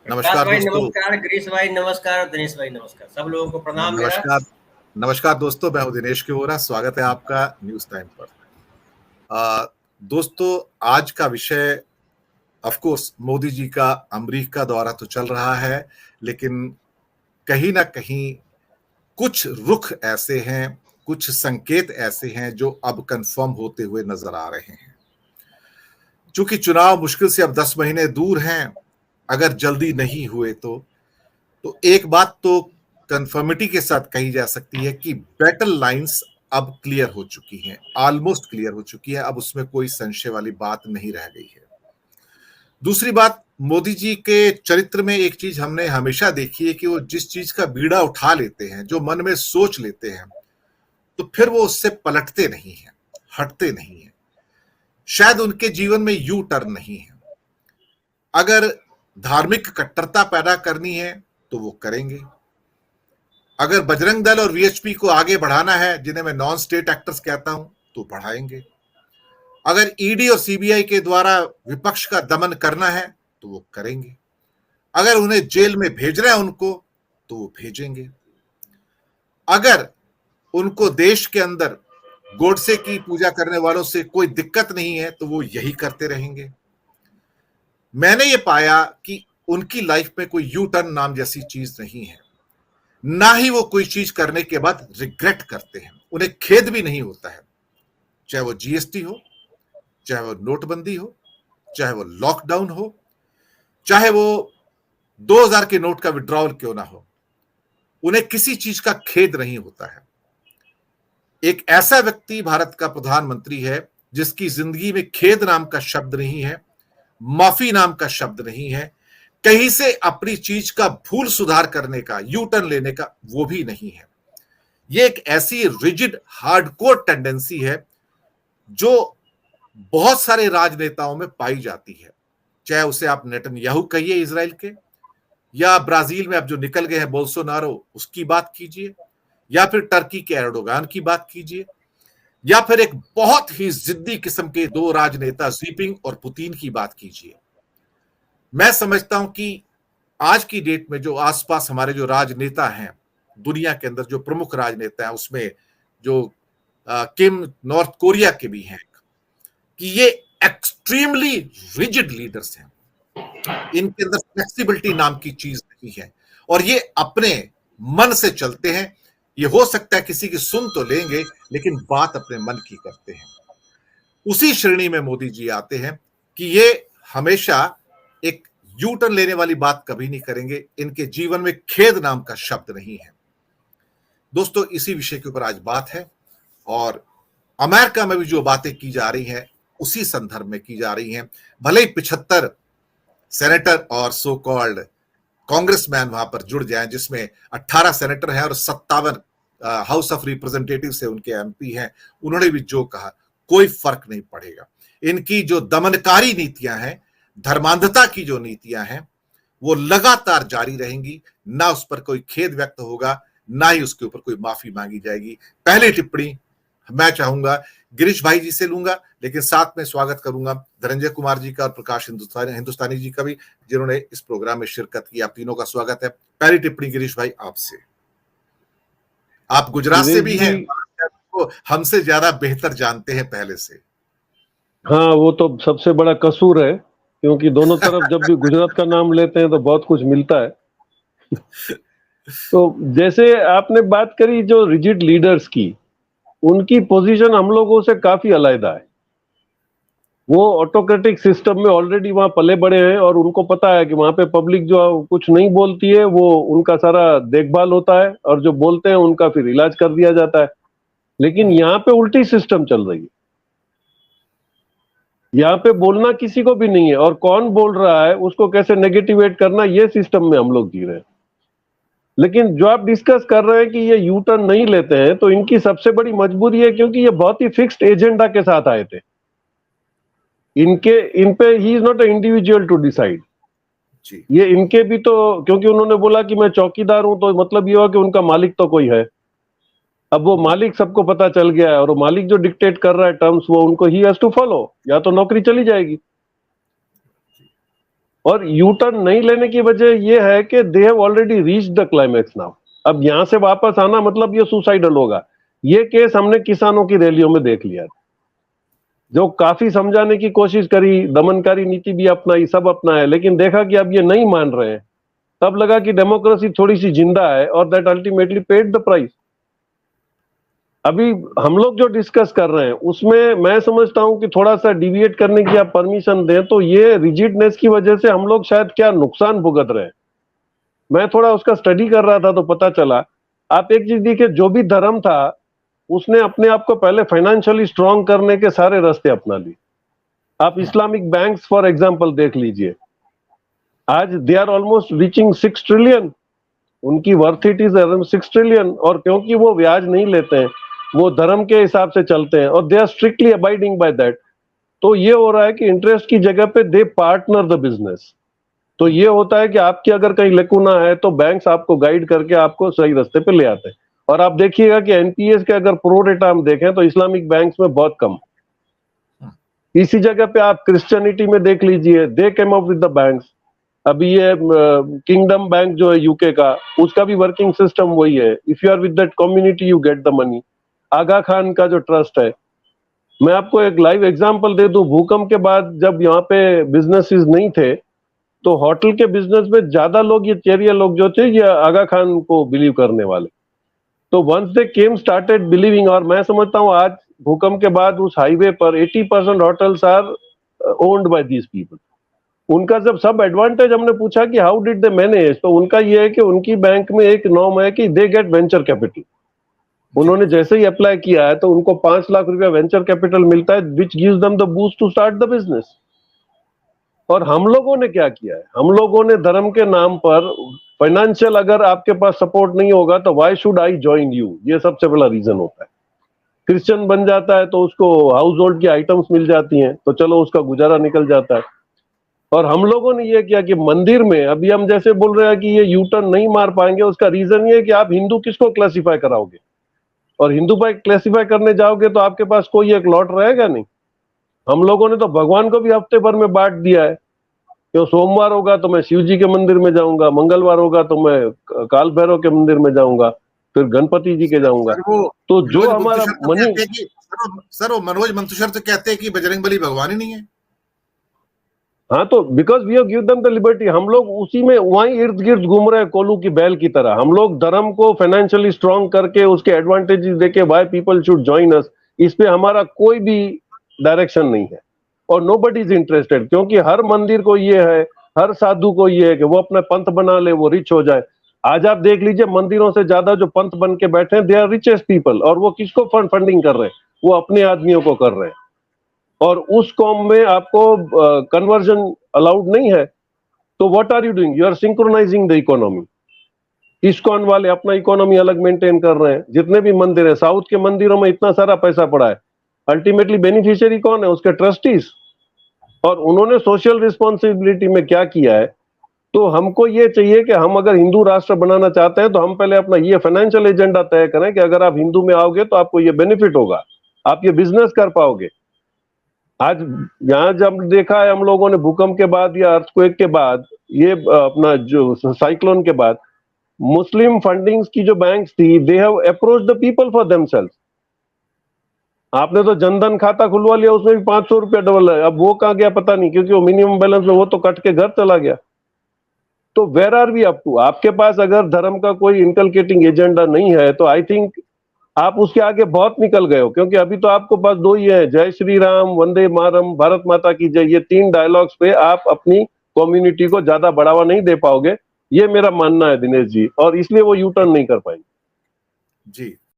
प्रकाश नमस्कार भाई दोस्तों। नमस्कार, गिरीश भाई नमस्कार और दिनेश भाई नमस्कार। सब लोगों को प्रणाम मेरा। नमस्कार। नमस्कार दोस्तों, मैं हूं दिनेश के वोरा। स्वागत है आपका न्यूज टाइम पर। आ, दोस्तों, आज का विषय ऑफ कोर्स मोदी जी का अमेरिका दौरा तो चल रहा है, लेकिन कहीं ना कहीं कुछ रुख ऐसे हैं, कुछ संकेत ऐसे हैं जो अब कंफर्म होते हुए नजर आ रहे हैं। चूंकि चुनाव मुश्किल से अब 10 महीने दूर हैं, अगर जल्दी नहीं हुए तो एक बात तो कंफर्मिटी के साथ कही जा सकती है कि बैटल लाइंस अब क्लियर हो चुकी हैं, ऑलमोस्ट क्लियर हो चुकी है। अब उसमें कोई संशय वाली बात नहीं रह गई है। दूसरी बात, मोदी जी के चरित्र में एक चीज हमने हमेशा देखी है कि वो जिस चीज का बीड़ा उठा लेते हैं, जो मन में सोच लेते हैं, तो फिर वो उससे पलटते नहीं हैं, हटते नहीं हैं। शायद उनके जीवन में यू टर्न नहीं है। अगर धार्मिक कट्टरता पैदा करनी है तो वो करेंगे। अगर बजरंग दल और वीएचपी को आगे बढ़ाना है, जिन्हें मैं नॉन स्टेट एक्टर्स कहता हूं, तो बढ़ाएंगे। अगर ईडी और सीबीआई के द्वारा विपक्ष का दमन करना है तो वो करेंगे। अगर उन्हें जेल में भेजना है उनको, तो वो भेजेंगे। अगर उनको देश के अंदर गोडसे की पूजा करने वालों से कोई दिक्कत नहीं है तो वो यही करते रहेंगे। मैंने ये पाया कि उनकी लाइफ में कोई यू टर्न नाम जैसी चीज नहीं है। ना ही वो कोई चीज करने के बाद रिग्रेट करते हैं, उन्हें खेद भी नहीं होता है। चाहे वो जीएसटी हो, चाहे वो नोटबंदी हो, चाहे वो लॉकडाउन हो, चाहे वो 2000 के नोट का विड्रॉवल क्यों ना हो, उन्हें किसी चीज का खेद नहीं होता है। एक ऐसा व्यक्ति भारत का प्रधानमंत्री है जिसकी जिंदगी में खेद नाम का शब्द नहीं है, माफी नाम का शब्द नहीं है, कहीं से अपनी चीज का भूल सुधार करने का, यू टर्न लेने का वो भी नहीं है। ये एक ऐसी रिजिड हार्डकोर टेंडेंसी है जो बहुत सारे राजनेताओं में पाई जाती है। चाहे उसे आप नेतन्याहू कहिए इजराइल के, या ब्राजील में अब जो निकल गए हैं बोल्सोनारो, उसकी बात कीजिए, या फिर टर्की के एर्डोगान की बात कीजिए, या फिर एक बहुत ही जिद्दी किस्म के दो राजनेता जीपिंग और पुतिन की बात कीजिए। मैं समझता हूं कि आज की डेट में जो आसपास हमारे जो राजनेता हैं दुनिया के अंदर, जो प्रमुख राजनेता हैं, उसमें जो किम नॉर्थ कोरिया के भी हैं, कि ये एक्सट्रीमली रिजिड लीडर्स हैं। इनके अंदर फ्लेक्सिबिलिटी नाम की चीज नहीं है और ये अपने मन से चलते हैं। ये हो सकता है किसी की सुन तो लेंगे, लेकिन बात अपने मन की करते हैं। उसी श्रेणी में मोदी जी आते हैं कि ये हमेशा एक यू टर्न लेने वाली बात कभी नहीं करेंगे। इनके जीवन में खेद नाम का शब्द नहीं है। दोस्तों, इसी विषय के ऊपर आज बात है और अमेरिका में भी जो बातें की जा रही हैं उसी संदर्भ में की जा रही हैं। भले ही 75 सेनेटर और सो कॉल्ड कांग्रेसमैन वहां पर जुड़ जाएं, जिसमें 18 सेनेटर हैं और 57 हाउस ऑफ रिप्रेजेंटेटिव से उनके एमपी हैं, उन्होंने भी जो कहा, कोई फर्क नहीं पड़ेगा। इनकी जो दमनकारी नीतियां हैं, धर्मांधता की जो नीतियां हैं, वो लगातार जारी रहेंगी। ना उस पर कोई खेद व्यक्त होगा, ना ही उसके ऊपर कोई माफी मांगी जाएगी। पहली टिप्पणी मैं चाहूंगा गिरीश भाई जी से लूंगा, लेकिन साथ में स्वागत करूंगा धनंजय कुमार जी का और प्रकाश हिंदुस्तानी जी का भी, जिन्होंने इस प्रोग्राम में शिरकत की। आप तीनों का स्वागत है। पहली टिप्पणी गिरीश भाई आपसे। आप गुजरात से भी हैं, तो हमसे ज्यादा बेहतर जानते हैं पहले से। हाँ, वो तो सबसे बड़ा कसूर है, क्योंकि दोनों तरफ जब भी गुजरात का नाम लेते हैं तो बहुत कुछ मिलता है। तो जैसे आपने बात करी जो रिजिड लीडर्स की, उनकी पोजीशन हम लोगों से काफी अलग है। वो ऑटोक्रेटिक सिस्टम में ऑलरेडी वहां पले बड़े हैं और उनको पता है कि वहां पे पब्लिक जो कुछ नहीं बोलती है वो उनका सारा देखभाल होता है और जो बोलते हैं उनका फिर इलाज कर दिया जाता है। लेकिन यहाँ पे उल्टी सिस्टम चल रही है। यहाँ पे बोलना किसी को भी नहीं है और कौन बोल रहा है उसको कैसे नेगेटिवेट करना, ये सिस्टम में हम लोग जी रहे हैं। लेकिन जो आप डिस्कस कर रहे हैं कि ये यू टर्न नहीं लेते हैं, तो इनकी सबसे बड़ी मजबूरी है क्योंकि ये बहुत ही फिक्स्ड एजेंडा के साथ आए थे। इन पे he is not a individual to decide. ये इनके भी तो, क्योंकि उन्होंने बोला कि मैं चौकीदार हूं, तो मतलब ये हुआ कि उनका मालिक तो कोई है। अब वो मालिक सबको पता चल गया है और वो मालिक जो डिक्टेट कर रहा है टर्म्स, वो उनको ही हैज टू फॉलो, या तो नौकरी चली जाएगी। और यू टर्न नहीं लेने की वजह यह है कि they have already reach the climax now. अब यहां से वापस आना मतलब ये सुसाइडल होगा। ये केस हमने किसानों की रैलियों में देख लिया, जो काफी समझाने की कोशिश करी, दमनकारी नीति भी अपनाई, सब अपनाया, लेकिन देखा कि अब ये नहीं मान रहे हैं। तब लगा कि डेमोक्रेसी थोड़ी सी जिंदा है और that ultimately paid the price. अभी हम लोग जो डिस्कस कर रहे हैं उसमें मैं समझता हूं कि थोड़ा सा डिविएट करने की आप परमिशन दें तो ये रिजिडनेस की वजह से हम लोग शायद क्या नुकसान भुगत रहे हैं। मैं थोड़ा उसका स्टडी कर रहा था तो पता चला, आप एक चीज देखिए, जो भी धर्म था उसने अपने आप को पहले फाइनेंशियली स्ट्रांग करने के सारे रास्ते अपना लिए। आप इस्लामिक बैंक्स फॉर एग्जांपल देख लीजिए, आज they are almost reaching 6 trillion, उनकी worth it is around 6 trillion, और क्योंकि वो ब्याज नहीं लेते हैं, वो धर्म के हिसाब से चलते हैं और they are strictly abiding by that. तो ये हो रहा है कि इंटरेस्ट की जगह पे दे पार्टनर द बिजनेस। तो ये होता है कि आपकी अगर कहीं लेकुना है तो बैंक्स आपको गाइड करके आपको सही रास्ते पे ले आते हैं। और आप देखिएगा कि एनपीएस के अगर प्रो रेटा हम देखें तो इस्लामिक बैंक्स में बहुत कम। इसी जगह पे आप क्रिश्चियनिटी में देख लीजिए, they came up with the banks. अभी ये किंगडम बैंक जो है यूके का, उसका भी वर्किंग सिस्टम वही है, if you are with that community you get the money. Aga Khan का जो ट्रस्ट है, मैं आपको एक लाइव एग्जांपल दे दूं, भूकंप के बाद जब यहाँ पे बिजनेसेस नहीं थे तो होटल के बिजनेस में ज्यादा लोग, ये चेरिया लोग जो थे, ये आगा खान को बिलीव करने वाले। तो once they came started believing, और मैं समझता हूँ आज भूकंप के बाद उस हाईवे पर 80% hotels are owned by these people. उनका जब सब एडवांटेज हमने पूछा कि हाउ डिड दे मैनेज, तो उनका ये है कि उनकी बैंक में एक नॉर्म है कि दे गेट वेंचर कैपिटल। उन्होंने जैसे ही अप्लाई किया है तो उनको 5 लाख रुपया वेंचर कैपिटल मिलता है, which gives them the boost to start the business. और हम लोगों ने क्या किया है, हम लोगों ने धर्म के नाम पर फाइनेंशियल, अगर आपके पास सपोर्ट नहीं होगा तो why should I join you, ये सबसे बड़ा रीजन होता है। क्रिश्चियन बन जाता है तो उसको हाउस होल्ड की आइटम्स मिल जाती हैं, तो चलो उसका गुजारा निकल जाता है। और हम लोगों ने ये किया कि मंदिर में, अभी हम जैसे बोल रहे हैं कि ये यू टर्न नहीं मार पाएंगे, उसका रीजन ये है कि आप हिंदू किसको क्लासिफाई कराओगे, और हिंदू पर क्लासिफाई करने जाओगे तो आपके पास कोई एक लॉट रहेगा नहीं। हम लोगों ने तो भगवान को भी हफ्ते भर में बांट दिया है, तो सोमवार होगा तो मैं शिव जी के मंदिर में जाऊंगा, मंगलवार होगा तो मैं काल भैरव के मंदिर में जाऊंगा, फिर गणपति जी के जाऊंगा। तो जो हमारा मनी, सर वो मनोज मंतुशर तो कहते हैं कि बजरंगबली भगवान ही नहीं है। हाँ, तो because we have give them the liberty, हम लोग उसी में वहीं इर्द गिर्द घूम रहे हैं कोलू की बैल की तरह। हम लोग धर्म को फाइनेंशियली स्ट्रांग करके उसके एडवांटेजेस देके why people should join us, इस पे हमारा कोई भी डायरेक्शन नहीं है और नोबडी इज इंटरेस्टेड, क्योंकि हर मंदिर को ये है, हर साधु को ये है कि वो अपना पंथ बना ले, वो रिच हो जाए। आज आप देख लीजिए, मंदिरों से ज्यादा जो पंथ बन के बैठे हैं, दे आर रिचेस्ट पीपल, और वो किसको फंडिंग कर रहे हैं, वो अपने आदमियों को कर रहे हैं। और उस कॉम में आपको कन्वर्जन अलाउड नहीं है, तो what are you doing, you are synchronizing the economy. ISKCON वाले अपना इकोनॉमी अलग मेंटेन कर रहे हैं, जितने भी मंदिर है, साउथ के मंदिरों में इतना सारा पैसा पड़ा है, अल्टीमेटली बेनिफिशियरी कौन है, उसके ट्रस्टीज। और उन्होंने सोशल रिस्पॉन्सिबिलिटी में क्या किया है, तो हमको ये चाहिए कि हम अगर हिंदू राष्ट्र बनाना चाहते हैं तो हम पहले अपना ये फाइनेंशियल एजेंडा तय करें कि अगर आप हिंदू में आओगे तो आपको ये बेनिफिट होगा, आप ये बिजनेस कर पाओगे। आज यहाँ जब देखा है हम लोगों ने, भूकंप के बाद या अर्थक्वेक के बाद, ये अपना जो साइक्लोन के बाद, मुस्लिम फंडिंग्स की जो बैंक्स थी, they have approached the people for themselves. आपने तो जनधन खाता खुलवा लिया, उसमें भी 500 रुपया डबल है, अब वो कहाँ गया पता नहीं, क्योंकि वो मिनिमम बैलेंस में वो तो कट के घर चला गया। तो where are we up to? आपके पास अगर धर्म का कोई इनकलकेटिंग एजेंडा नहीं है तो आई थिंक आप उसके आगे बहुत निकल गए हो, क्योंकि अभी तो आपको पास 2 ही है, जय श्री राम, वंदे मातरम, भारत माता की जय, ये 3 डायलॉग्स पे आप अपनी कम्युनिटी को ज्यादा बढ़ावा नहीं दे पाओगे, ये मेरा मानना है दिनेश जी, और इसलिए वो यू टर्न नहीं कर पाएंगे। जी